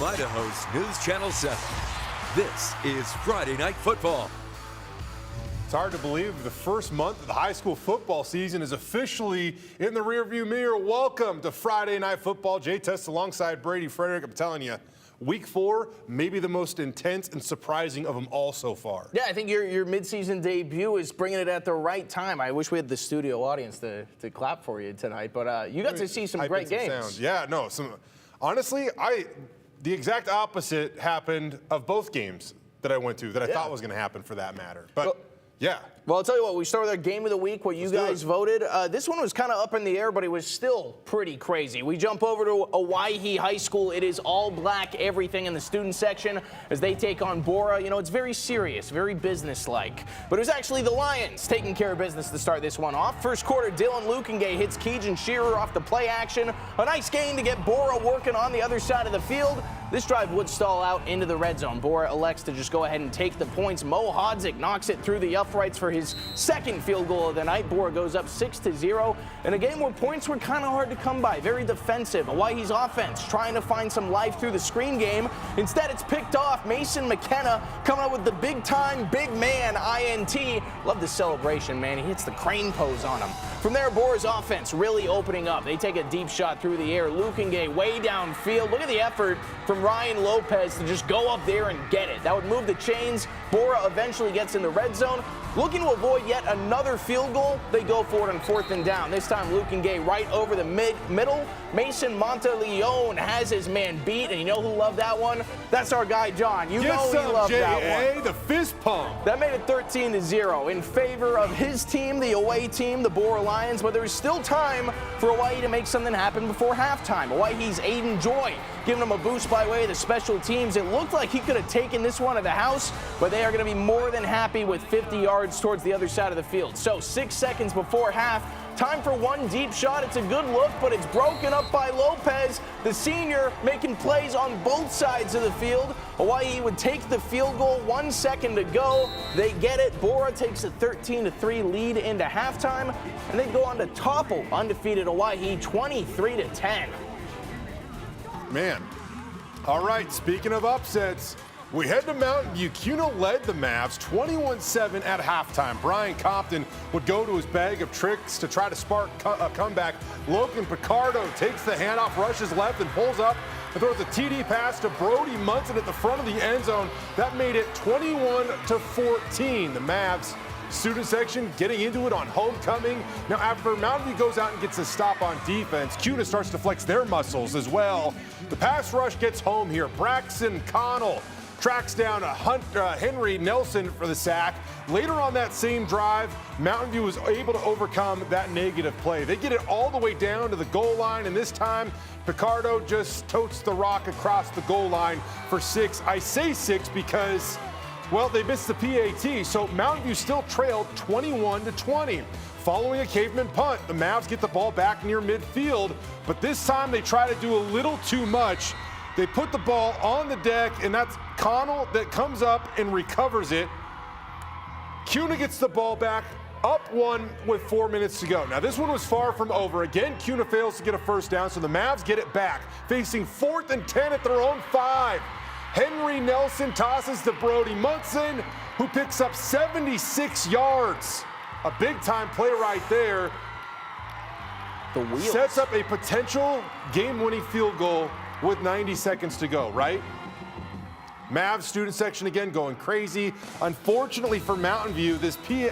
from Idaho's News Channel 7, this is Friday Night Football. It's hard to believe the first month of the high school football season is officially in the rearview mirror. Welcome to Friday Night Football. Tust alongside Brady, Frederick. I'm telling you, Week 4, maybe the most intense and surprising of them all so far. Yeah, I think your midseason debut is bringing it at the right time. I wish we had the studio audience to clap for you tonight, but you got to see some great games. Sounds. Yeah, no, honestly, the exact opposite happened of both games that I went to that I thought was going to happen for that matter. But yeah. Well, I'll tell you what, we start with our game of the week, what you guys voted. This one was kind of up in the air, but it was still pretty crazy. We jump over to Owyhee High School. It is all black, everything in the student section as they take on Bora. You know, it's very serious, very business-like. But it was actually the Lions taking care of business to start this one off. First quarter, Dylan Lukengay hits Keegan Shearer off the play action. A nice gain to get Bora working on the other side of the field. This drive would stall out into the red zone. Bora elects to just go ahead and take the points. Mo Hodzik knocks it through the uprights for his second field goal of the night. Bora goes up 6-0 in a game where points were kind of hard to come by. Very defensive. Hawaii's offense trying to find some life through the screen game. Instead, it's picked off. Mason McKenna coming up with the big-time, big man INT. Love the celebration, man. He hits the crane pose on him. From there, Bora's offense really opening up. They take a deep shot through the air. Lukengay way downfield. Look at the effort from Ryan Lopez to just go up there and get it. That would move the chains. Bora eventually gets in the red zone. Looking to avoid yet another field goal, they go for it on 4th and down. This time, Lukengay right over the middle. Mason Monteleone has his man beat, and you know who loved that one? That's our guy, John. You know he loved that one. The fist pump. That made it 13-0 in favor of his team, the away team, the Bora Lions, but there's still time for Hawaii to make something happen before halftime. Hawaii's Aiden Joy giving him a boost by way of the special teams. It looked like he could have taken this one to the house, but they are going to be more than happy with 50 yards towards the other side of the field. So 6 seconds before half, time for one deep shot. It's a good look, but it's broken up by Lopez, the senior, making plays on both sides of the field. Hawaii would take the field goal, 1 second to go. They get it. Bora takes a 13-3 lead into halftime, and they go on to topple undefeated Hawaii 23-10. Man. All right, speaking of upsets, we head to Mountain View. CUNA led the Mavs 21-7 at halftime. Brian Compton would go to his bag of tricks to try to spark a comeback. Logan Picardo takes the handoff, rushes left, and pulls up and throws a TD pass to Brody Munson at the front of the end zone. That made it 21-14. The Mavs student section getting into it on homecoming. Now, after Mountain View goes out and gets a stop on defense, CUNA starts to flex their muscles as well. The pass rush gets home here. Braxton Connell tracks down Henry Nelson for the sack. Later on that same drive, Mountain View was able to overcome that negative play. They get it all the way down to the goal line, and this time, Picardo just totes the rock across the goal line for 6. I say 6 because, well, they missed the PAT, so Mountain View still trailed 21-20. Following a caveman punt, the Mavs get the ball back near midfield, but this time they try to do a little too much. They put the ball on the deck, and that's Connell that comes up and recovers it. CUNA gets the ball back, up 1 with 4 minutes to go. Now, this one was far from over. Again, CUNA fails to get a first down, so the Mavs get it back, facing 4th and 10 at their own 5. Henry Nelson tosses to Brody Munson, who picks up 76 yards. A big-time play right there. The wheels. Sets up a potential game-winning field goal with 90 seconds to go, right? Mavs student section again going crazy. Unfortunately for Mountain View, this field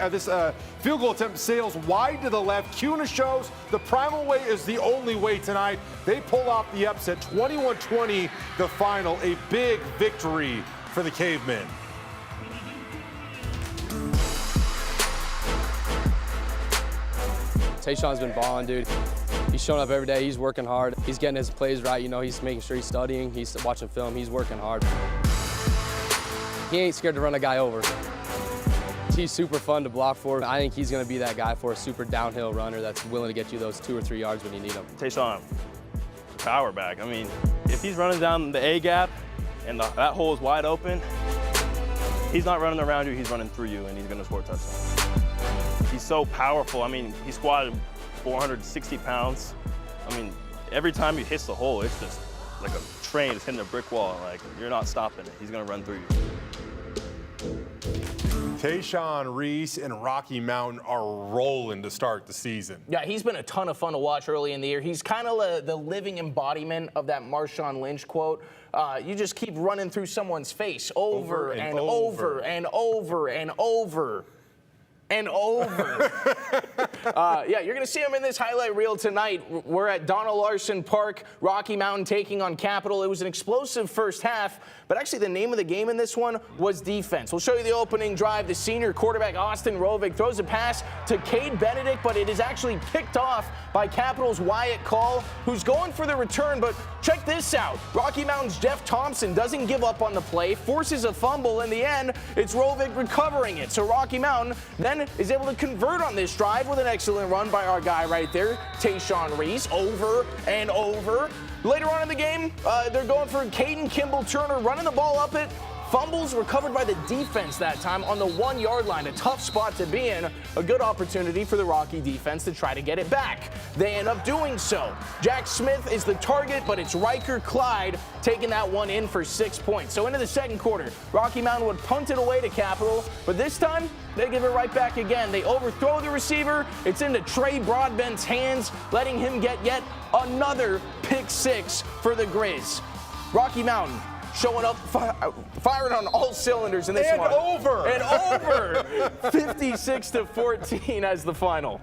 goal attempt sails wide to the left. CUNA shows the primal way is the only way tonight. They pull off the upset, 21-20 the final. A big victory for the Cavemen. Tayshawn's been balling, dude. He's showing up every day. He's working hard. He's getting his plays right. You know, he's making sure he's studying. He's watching film. He's working hard. He ain't scared to run a guy over. He's super fun to block for. I think he's going to be that guy for a super downhill runner that's willing to get you those 2 or 3 yards when you need them. Tayshawn, power back. I mean, if he's running down the A gap and that hole is wide open, he's not running around you. He's running through you, and he's going to score a touchdown. He's so powerful. I mean, he squatted 460 pounds. I mean, every time he hits the hole, it's just like a train is hitting a brick wall. Like, you're not stopping it. He's going to run through you. Tayshaun Reese and Rocky Mountain are rolling to start the season. Yeah, he's been a ton of fun to watch early in the year. He's kind of the living embodiment of that Marshawn Lynch quote. You just keep running through someone's face over and over and over and over. And over. Yeah, you're going to see him in this highlight reel tonight. We're at Donald Larson Park, Rocky Mountain taking on Capital. It was an explosive first half, but actually the name of the game in this one was defense. We'll show you the opening drive. The senior quarterback, Austin Rovig, throws a pass to Cade Benedict, but it is actually picked off by Capital's Wyatt Call, who's going for the return. But check this out. Rocky Mountain's Jeff Thompson doesn't give up on the play, forces a fumble. In the end, it's Rovig recovering it. So Rocky Mountain then is able to convert on this drive with an excellent run by our guy right there, Tayshaun Reese, over and over. Later on in the game, they're going for Caden Kimball-Turner, running the ball up it. Fumbles recovered by the defense that time on the 1 yard line. A tough spot to be in. A good opportunity for the Rocky defense to try to get it back. They end up doing so. Jack Smith is the target, but it's Riker Clyde taking that one in for 6 points. So into the second quarter, Rocky Mountain would punt it away to Capital, but this time they give it right back again. They overthrow the receiver. It's into Trey Broadbent's hands, letting him get yet another pick six for the Grizz. Rocky Mountain showing up, firing on all cylinders in this one. And over. 56-14 as the final.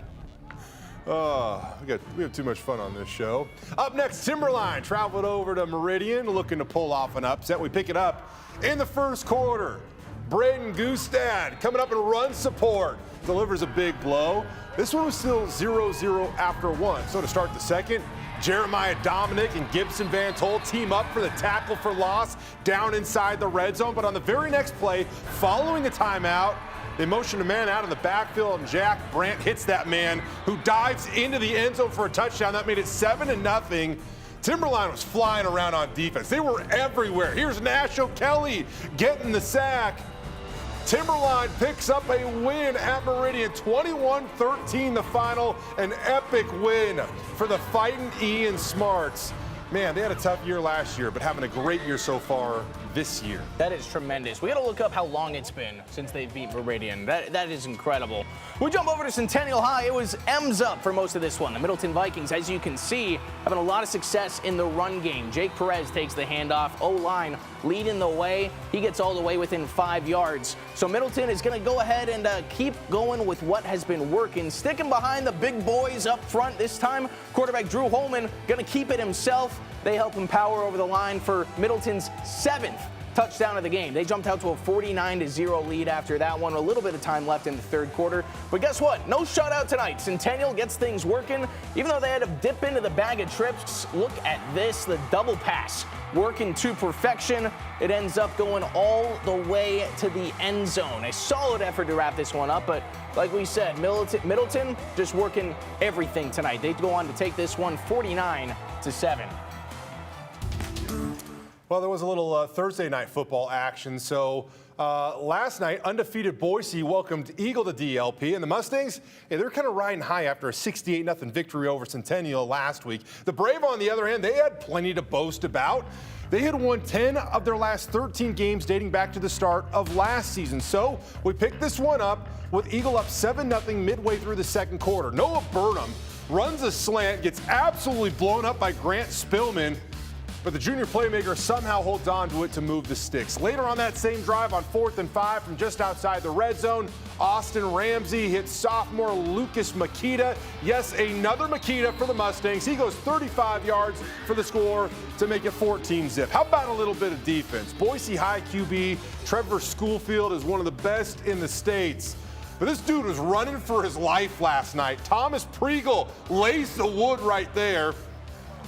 We have too much fun on this show. Up next, Timberline traveled over to Meridian looking to pull off an upset. We pick it up in the first quarter. Braden Gustad coming up and run support. Delivers a big blow. This one was still 0-0 after one. So to start the second, Jeremiah Dominic and Gibson Van Tol team up for the tackle for loss down inside the red zone. But on the very next play, following a timeout, they motion a man out of the backfield, and Jack Brandt hits that man who dives into the end zone for a touchdown. That made it 7-0. Timberline was flying around on defense. They were everywhere. Here's Nash O'Kelly getting the sack. Timberline picks up a win at Meridian, 21-13 the final, an epic win for the Fightin' Ian Smarts. Man, they had a tough year last year, but having a great year so far this year. That is tremendous. We got to look up how long it's been since they beat Meridian. That is incredible. We jump over to Centennial High. It was M's up for most of this one. The Middleton Vikings, as you can see, having a lot of success in the run game. Jake Perez takes the handoff. O-line leading the way. He gets all the way within 5 yards. So Middleton is going to go ahead and keep going with what has been working. Sticking behind the big boys up front this time. Quarterback Drew Holman going to keep it himself. They help him power over the line for Middleton's 7th touchdown of the game. They jumped out to a 49-0 lead after that one. A little bit of time left in the third quarter. But guess what? No shutout tonight. Centennial gets things working. Even though they had to dip into the bag of trips, look at this. The double pass working to perfection. It ends up going all the way to the end zone. A solid effort to wrap this one up. But like we said, Middleton just working everything tonight. They go on to take this one 49-7. Well, there was a little Thursday night football action. So last night, undefeated Boise welcomed Eagle to DLP. And the Mustangs, they're kind of riding high after a 68-0 victory over Centennial last week. The Brave, on the other hand, they had plenty to boast about. They had won 10 of their last 13 games dating back to the start of last season. So we picked this one up with Eagle up 7-0 midway through the second quarter. Noah Burnham runs a slant, gets absolutely blown up by Grant Spillman. But the junior playmaker somehow holds on to it to move the sticks. Later on that same drive on 4th and 5 from just outside the red zone, Austin Ramsey hits sophomore Lucas Makita. Yes, another Makita for the Mustangs. He goes 35 yards for the score to make it 14-zip. How about a little bit of defense? Boise High QB Trevor Schoolfield is one of the best in the States. But this dude was running for his life last night. Thomas Priegel lays the wood right there.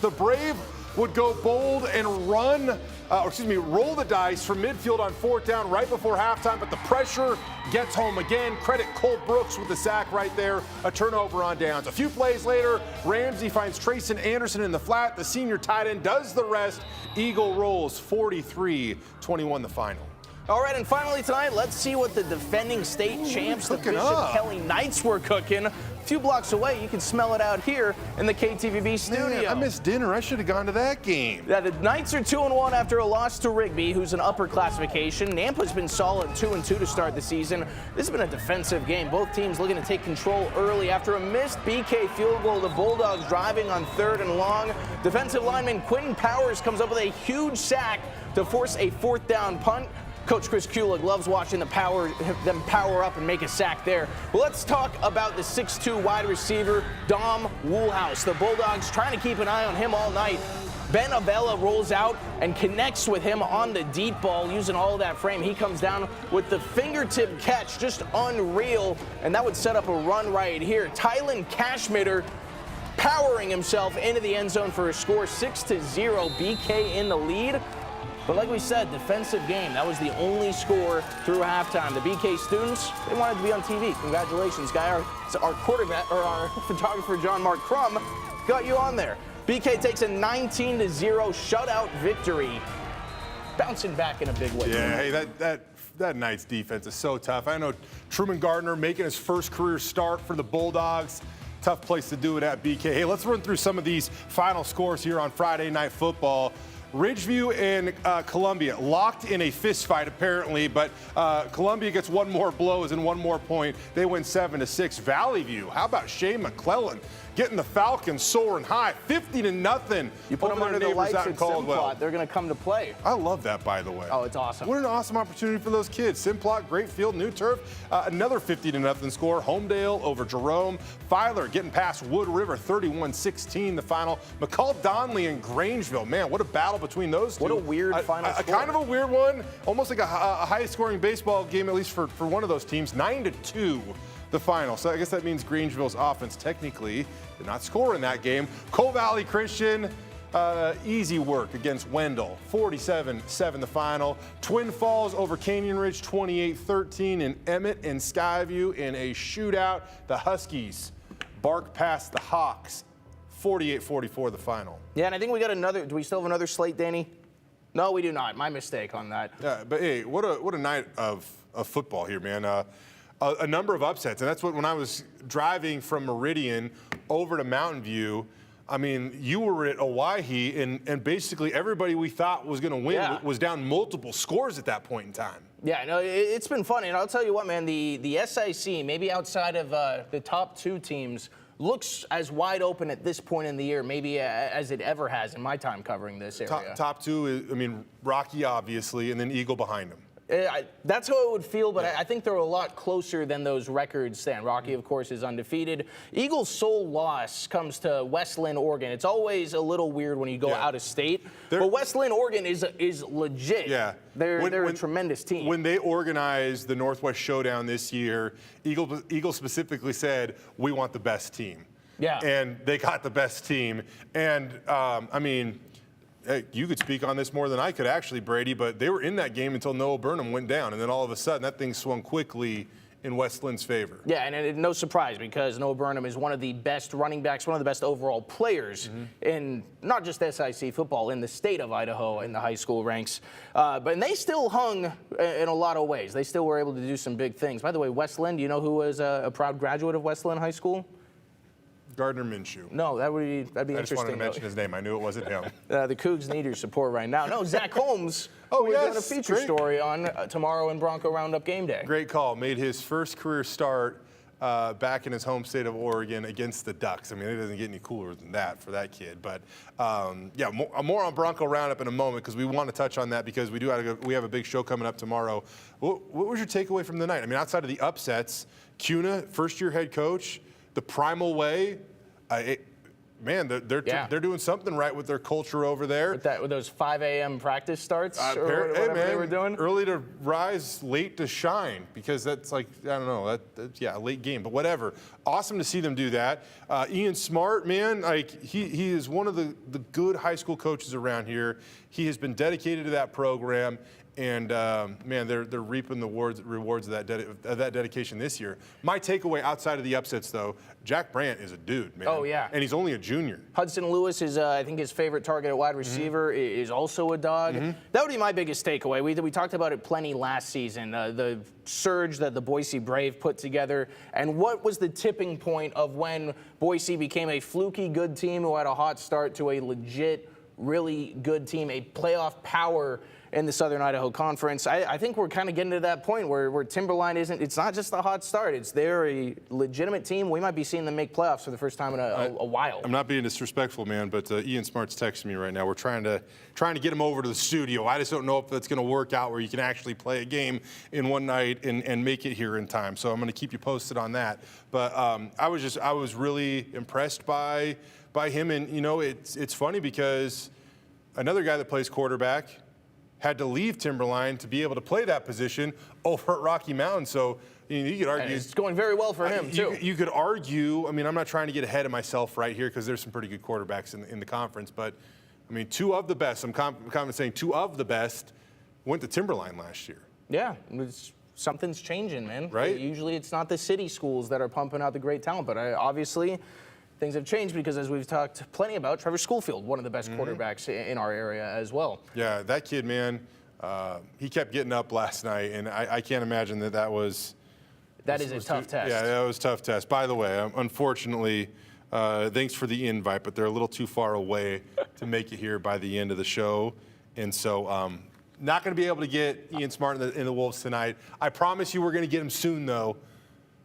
The Brave would go bold and roll the dice from midfield on 4th down right before halftime, but the pressure gets home again. Credit Cole Brooks with the sack right there, a turnover on downs. A few plays later, Ramsey finds Trayson Anderson in the flat. The senior tight end does the rest. Eagle rolls 43-21 the final. All right, and finally tonight, let's see what the defending state champs, the Bishop Kelly Knights, were cooking. A few blocks away, you can smell it out here in the KTVB studio. Man, I missed dinner. I should have gone to that game. Yeah, the Knights are 2-1 after a loss to Rigby, who's an upper classification. Nampa's been solid 2-2 to start the season. This has been a defensive game. Both teams looking to take control early. After a missed BK field goal, the Bulldogs driving on 3rd and long. Defensive lineman Quentin Powers comes up with a huge sack to force a 4th down punt. Coach Chris Kulik loves watching them power up and make a sack there. Well, let's talk about the 6'2 wide receiver, Dom Woolhouse. The Bulldogs trying to keep an eye on him all night. Ben Avella rolls out and connects with him on the deep ball using all of that frame. He comes down with the fingertip catch, just unreal, and that would set up a run right here. Tylen Cashmitter powering himself into the end zone for a score, 6-0, BK in the lead. But like we said, defensive game. That was the only score through halftime. The BK students, they wanted to be on TV. Congratulations, guy. Our quarterback, or our photographer, John Mark Crum, got you on there. BK takes a 19-0 shutout victory. Bouncing back in a big way. Yeah, hey, that Knights defense is so tough. I know Truman Gardner making his first career start for the Bulldogs. Tough place to do it at BK. Hey, let's run through some of these final scores here on Friday Night Football. Ridgeview and Columbia locked in a fist fight apparently, but Columbia gets one more blows and one more point. They win 7-6. Valley View, how about Shea McClellan getting the Falcons soaring high, 50-0. You put them under the lights at Simplot, they're going to come to play. I love that, by the way. Oh, it's awesome. What an awesome opportunity for those kids. Simplot, great field, new turf. Another 50-0 score. Homedale over Jerome. Filer getting past Wood River, 31-16 the final. McCall Donley and Grangeville. Man, what a battle between those two. What a weird final score. Kind of a weird one. Almost like a high-scoring baseball game, at least for one of those teams. 9-2. The final. So I guess that means Grangeville's offense technically did not score in that game. Coal Valley Christian, easy work against Wendell. 47-7 the final. Twin Falls over Canyon Ridge, 28-13. And Emmett and Skyview in a shootout. The Huskies bark past the Hawks, 48-44 the final. Yeah, and I think we got another. Do we still have another slate, Danny? No, we do not. My mistake on that. Yeah, but hey, what a night of football here, man. A number of upsets, and that's what when I was driving from Meridian over to Mountain View, I mean, you were at Owyhee, and basically everybody we thought was going to win was down multiple scores at that point in time. Yeah, no, it's been fun, and I'll tell you what, man, the SIC, maybe outside of the top 2 teams, looks as wide open at this point in the year, maybe as it ever has in my time covering this area. Top 2 is, I mean, Rocky obviously, and then Eagle behind him. That's how it would feel, but I think they're a lot closer than those records stand. Rocky, of course, is undefeated. Eagles' sole loss comes to West Linn, Oregon. It's always a little weird when you go out of state, but West Linn, Oregon is legit. Yeah. They're a tremendous team. When they organized the Northwest Showdown this year, Eagle specifically said, we want the best team. Yeah. And they got the best team. And, I mean, hey, you could speak on this more than I could actually, Brady, but they were in that game until Noah Burnham went down, and then all of a sudden that thing swung quickly in West Linn's favor. Yeah, and no surprise because Noah Burnham is one of the best running backs, one of the best overall players in not just SIC football, in the state of Idaho in the high school ranks. But they still hung in a lot of ways. They still were able to do some big things. By the way, West Linn, do you know who was a proud graduate of West Linn High School? Gardner Minshew. No, that'd be interesting. I just wanted to mention his name. I knew it wasn't him. The Cougs need your support right now. No, Zach Holmes. We're doing a feature story on tomorrow in Bronco Roundup Game Day. Great call. Made his first career start back in his home state of Oregon against the Ducks. I mean, it doesn't get any cooler than that for that kid. But yeah, more on Bronco Roundup in a moment because we want to touch on that because we have a big show coming up tomorrow. What was your takeaway from the night? I mean, outside of the upsets, Cuna, first-year head coach, the primal way. Man, they're doing something right with their culture over there. With those 5 a.m. practice starts or whatever they were doing? Early to rise, late to shine, because that's like, I don't know, that's a late game, but whatever. Awesome to see them do that. Ian Smart, man, like he is one of the good high school coaches around here. He has been dedicated to that program. And, man, they're reaping the rewards of that dedication this year. My takeaway outside of the upsets, though, Jack Brandt is a dude, man. Oh, yeah. And he's only a junior. Hudson Lewis is, I think, his favorite target at wide receiver is also a dog. That would be my biggest takeaway. We talked about it plenty last season, the surge that the Boise Brave put together. And what was the tipping point of when Boise became a fluky good team who had a hot start to a legit, really good team, a playoff power in the Southern Idaho Conference? I think we're kind of getting to that point where Timberline it's not just a hot start. They're a legitimate team. We might be seeing them make playoffs for the first time in a while. I'm not being disrespectful, man, but Ian Smart's texting me right now. We're trying to get him over to the studio. I just don't know if that's going to work out where you can actually play a game in one night and make it here in time. So I'm going to keep you posted on that. But I was really impressed by him. And, you know, it's funny because another guy that plays quarterback had to leave Timberline to be able to play that position over at Rocky Mountain. So you could argue and it's going very well for him, too. You could argue, I mean, I'm not trying to get ahead of myself right here because there's some pretty good quarterbacks in the conference, but I mean, two of the best, I'm confident saying two of the best went to Timberline last year. Yeah, something's changing, man. Right? Usually it's not the city schools that are pumping out the great talent, but obviously things have changed because, as we've talked plenty about, Trevor Schoolfield, one of the best quarterbacks in our area as well. Yeah, that kid, man, he kept getting up last night, and I can't imagine that was... That is a tough test. Yeah, that was a tough test. By the way, unfortunately, thanks for the invite, but they're a little too far away to make it here by the end of the show. And so not going to be able to get Ian Smart in the Wolves tonight. I promise you we're going to get him soon, though.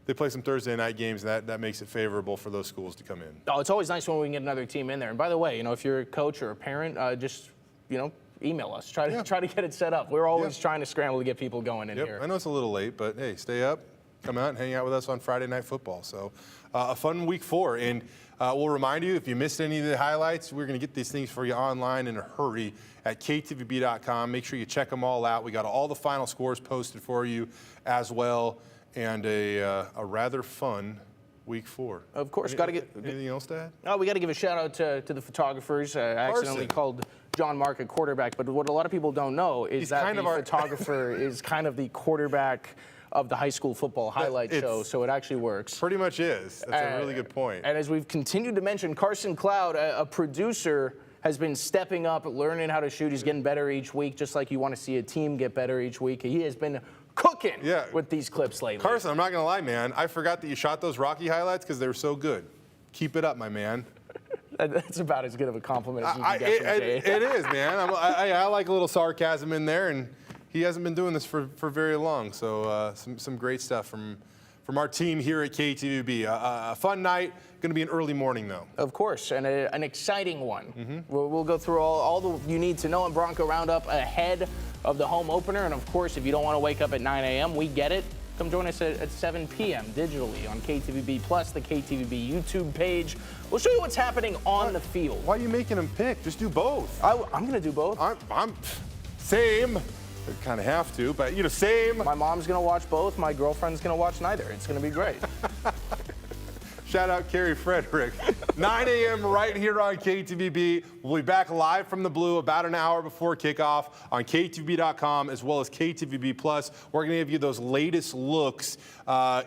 They play some Thursday night games, and that makes it favorable for those schools to come in. Oh, it's always nice when we can get another team in there. And by the way, you know, if you're a coach or a parent, just, you know, email us. Try to get it set up. We're always trying to scramble to get people going in here. I know it's a little late, but hey, stay up. Come out and hang out with us on Friday Night Football. So a fun week 4. And we'll remind you, if you missed any of the highlights, we're going to get these things for you online in a hurry at KTVB.com. Make sure you check them all out. We got all the final scores posted for you as well. And a rather fun week 4. Of course, got to get... Anything else to add? Oh, we got to give a shout out to the photographers. I accidentally called John Mark a quarterback, but what a lot of people don't know is that the photographer is kind of the quarterback of the high school football highlight show, so it actually works. Pretty much is. That's a really good point. And as we've continued to mention, Carson Cloud, a producer, has been stepping up, learning how to shoot. He's getting better each week, just like you want to see a team get better each week. He has been cooking with these clips lately. Carson, I'm not going to lie, man. I forgot that you shot those Rocky highlights because they were so good. Keep it up, my man. That's about as good of a compliment as you can get from Jay. It is, man. I like a little sarcasm in there, and he hasn't been doing this for very long. So some great stuff from our team here at KTVB. A fun night. Going to be an early morning, though. Of course, and an exciting one. We'll go through all you need to know in Bronco Roundup ahead of the home opener. And, of course, if you don't want to wake up at 9 a.m., we get it. Come join us at 7 p.m. digitally on KTVB Plus, the KTVB YouTube page. We'll show you what's happening on the field. Why are you making them pick? Just do both. I'm going to do both. I'm same. I kind of have to, but, you know, same. My mom's going to watch both. My girlfriend's going to watch neither. It's going to be great. Shout out Carrie Frederick. 9 a.m. right here on KTVB. We'll be back live from the Blue about an hour before kickoff on KTVB.com as well as KTVB Plus. We're going to give you those latest looks,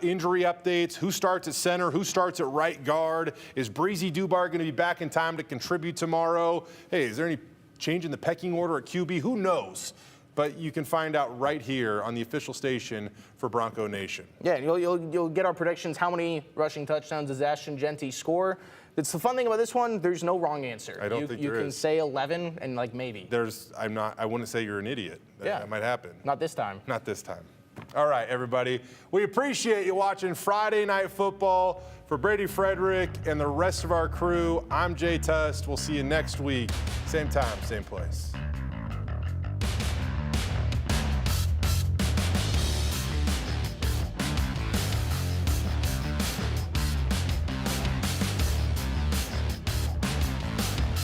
injury updates, who starts at center, who starts at right guard. Is Breezy Dubar going to be back in time to contribute tomorrow? Hey, is there any change in the pecking order at QB? Who knows? But you can find out right here on the official station for Bronco Nation. Yeah, you'll get our predictions. How many rushing touchdowns does Ashton Genty score? It's the fun thing about this one. There's no wrong answer. I don't think there is. You can say 11 and like maybe. I wouldn't say you're an idiot. That might happen. Not this time. Not this time. All right, everybody. We appreciate you watching Friday Night Football. For Brady, Frederick, and the rest of our crew, I'm Jay Tust. We'll see you next week. Same time, same place.